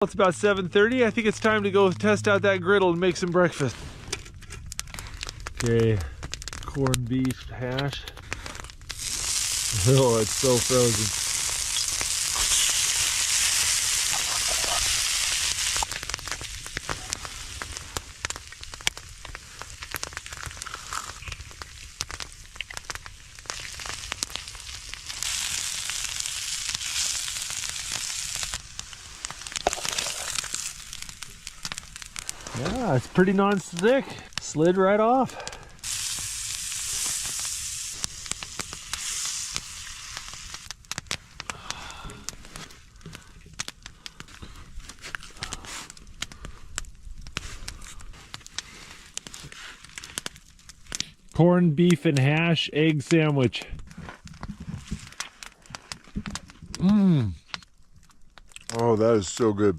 It's about 7:30. I think it's time to go test out that griddle and make some breakfast. Okay, corned beef hash. Oh, it's so frozen. Yeah, it's pretty non-stick. Slid right off. Corned beef and hash egg sandwich. Oh, that is so good.